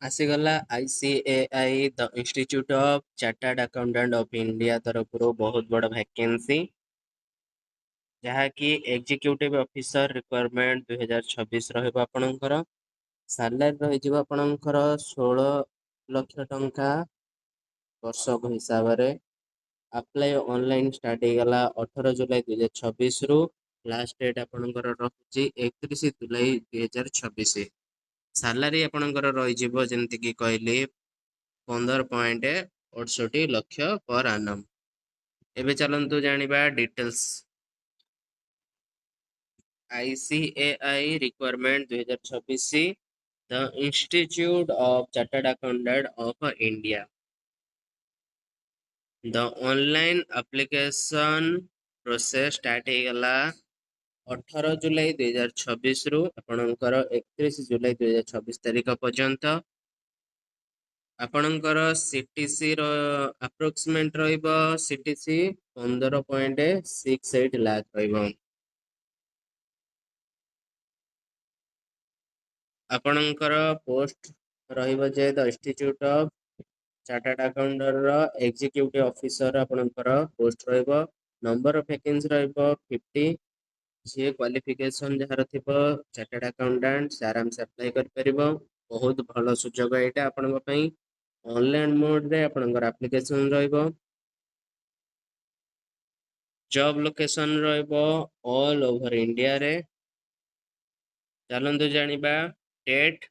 ଆସିଗଲା ICAI the institute of chartered accountant of India ତରଫରୁ ବହୁତ ବଡ଼ ଭ୍ୟାକେନ୍ସି, ଯାହାକି ଏକ୍ଜିକ୍ୟୁଟିଭ୍ ଅଫିସର ରିକ୍ୱାରମେଣ୍ଟ 2026 ରହିବ ଆପଣଙ୍କର। ସାଲାରୀ ରହିଯିବ ଆପଣଙ୍କର 16 ଲକ୍ଷ ଟଙ୍କା ବର୍ଷକ ହିସାବରେ। ଆପ୍ଲାଏ ଅନଲାଇନ୍ ଷ୍ଟାର୍ଟ ହେଇଗଲା 18 ଜୁଲାଇ 2026ରୁ। ଲାଷ୍ଟ ଡେଟ୍ ଆପଣଙ୍କର ରହୁଛି 31 ଜୁଲାଇ 2026। ସାଲାରୀ ଆପଣଙ୍କର ରହିଯିବ ଯେମିତିକି କହିଲି 15.68 ଲକ୍ଷ ପର୍ ଆନମ୍। ଏବେ ଚାଲନ୍ତୁ ଜାଣିବା details. ICAI requirement 2026 the institute of chartered accountant of India. The online application process start ହେଇଗଲା 18 ଜୁଲାଇ 2026ରୁ ଆପଣଙ୍କର 31 ଜୁଲାଇ 2026 ତାରିଖ ପର୍ଯ୍ୟନ୍ତ। ଆପଣଙ୍କର CTCର ଆପ୍ରୋକ୍ସିମେଟ୍ ରହିବ CTC 15.68 ଲାଖ ରହିବ। ଆପଣଙ୍କର ପୋଷ୍ଟ ରହିବ ଯେ ଦ ଇନଷ୍ଟିଚ୍ୟୁଟ୍ ଅଫ୍ ଚାର୍ଟାର୍ଡ ଆକାଉଣ୍ଟର ଏକ୍ଜିକ୍ୟୁଟିଭ୍ ଅଫିସର ଆପଣଙ୍କର ପୋଷ୍ଟ ରହିବ। ନମ୍ବର ଅଫ୍ ଭ୍ୟାକେନ୍ସି ରହିବ 50। ଯିଏ କ୍ୱାଲିଫିକେସନ୍ ଯାହାର ଥିବ ଚାର୍ଟାର୍ଡ ଆକାଉଣ୍ଟାଣ୍ଟ ସେ ଆରାମସେ ଆପ୍ଲାଏ କରିପାରିବ। ବହୁତ ଭଲ ସୁଯୋଗ ଏଇଟା ଆପଣଙ୍କ ପାଇଁ। ଅନଲାଇନ୍ ମୋଡ଼ରେ ଆପଣଙ୍କର ଆପ୍ଲିକେସନ୍ ରହିବ। ଜବ୍ ଲୋକେସନ୍ ରହିବ ଅଲ୍ ଓଭର ଇଣ୍ଡିଆରେ। ଚାଲନ୍ତୁ ଜାଣିବା ଡେଟ୍,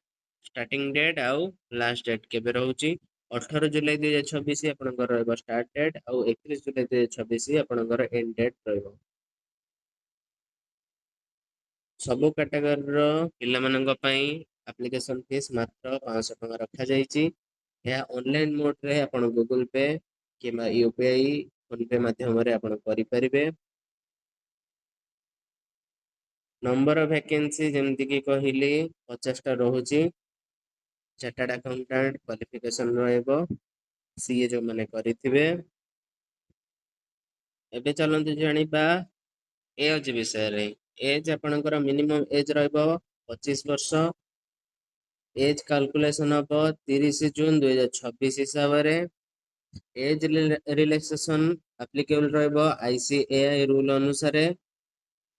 ଷ୍ଟାର୍ଟିଂ ଡେଟ୍ ଆଉ ଲାଷ୍ଟ ଡେଟ୍ କେବେ ରହୁଛି। 18 ଜୁଲାଇ 2026 ଆପଣଙ୍କର ରହିବ ଷ୍ଟାର୍ଟ ଡେଟ୍, ଆଉ 31 ଜୁଲାଇ 2026 ଆପଣଙ୍କର ଏଣ୍ଡ ଡେଟ୍ ରହିବ। ସବୁ କାଟାଗୋରୀର ପିଲାମାନଙ୍କ ପାଇଁ ଆପ୍ଲିକେସନ୍ ଫିସ୍ ମାତ୍ର 500 ଟଙ୍କା ରଖାଯାଇଛି। ଏହା ଅନଲାଇନ୍ ମୋଡ଼ରେ ଆପଣ ଗୁଗୁଲ୍ ପେ କିମ୍ବା UPI, ଫୋନ୍ ପେ ମାଧ୍ୟମରେ ଆପଣ କରିପାରିବେ। ନମ୍ବର ଅଫ୍ ଭ୍ୟାକେନ୍ସି ଯେମିତିକି କହିଲି 50ଟା ରହୁଛି। ଚାର୍ଟାର୍ଡ ଆକାଉଣ୍ଟାଣ୍ଟ କ୍ୱାଲିଫିକେସନ୍ ରହିବ CA ଯେଉଁମାନେ କରିଥିବେ। ଏବେ ଚାଲନ୍ତୁ ଜାଣିବା ଏଜ୍ ବିଷୟରେ। ଏଜ୍ ଆପଣଙ୍କର ମିନିମମ୍ ଏଜ୍ ରହିବ 25 ବର୍ଷ। ଏଜ୍ କାଲକୁଲେସନ୍ ହବ 30 ଜୁନ୍ 2026 ହିସାବରେ। ଏଜ୍ ରିଲାକ୍ସେସନ୍ ଆପ୍ଲିକେବଲ୍ ରହିବ ICAI ରୁଲ୍ ଅନୁସାରେ।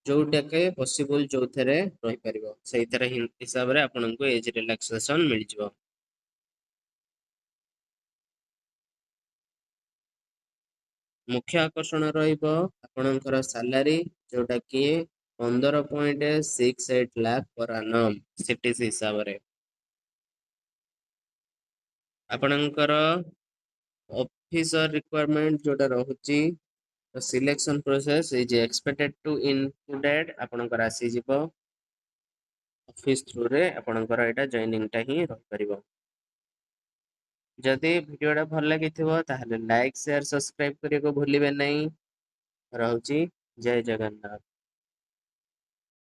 ଯୋଉଟାକେ ପସିବୁଲ୍ ଯୋଉଥିରେ ରହିପାରିବ ସେଇଥିରେ ହିସାବରେ ଆପଣଙ୍କୁ ଏଜ୍ ରିଲାକ୍ସେସନ୍ ମିଳିଯିବ। ମୁଖ୍ୟ ଆକର୍ଷଣ ରହିବ ଆପଣଙ୍କର ସାଲାରୀ, ଯୋଉଟା କି 15.68 ଲାଖ ପର୍ ଆନମ୍ CTC ହିସାବରେ। ଆପଣଙ୍କର ଅଫିସର ରିକ୍ୱାରମେଣ୍ଟ ଯୋଉଟା ରହୁଛି selection process is expected to included ଆପଣଙ୍କର ଆସିଯିବ ଅଫିସ୍ ଥ୍ରୁରେ ଆପଣଙ୍କର ଏଇଟା ଜଏନିଂଟା ହିଁ ରହିପାରିବ। ଯଦି ଭିଡ଼ିଓଟା ଭଲ ଲାଗିଥିବ ତାହେଲେ ଲାଇକ୍, ସେୟାର, ସବସ୍କ୍ରାଇବ୍ କରିବାକୁ ଭୁଲିବେ ନାହିଁ। ରହୁଛି, ଜୟ ଜଗନ୍ନାଥ।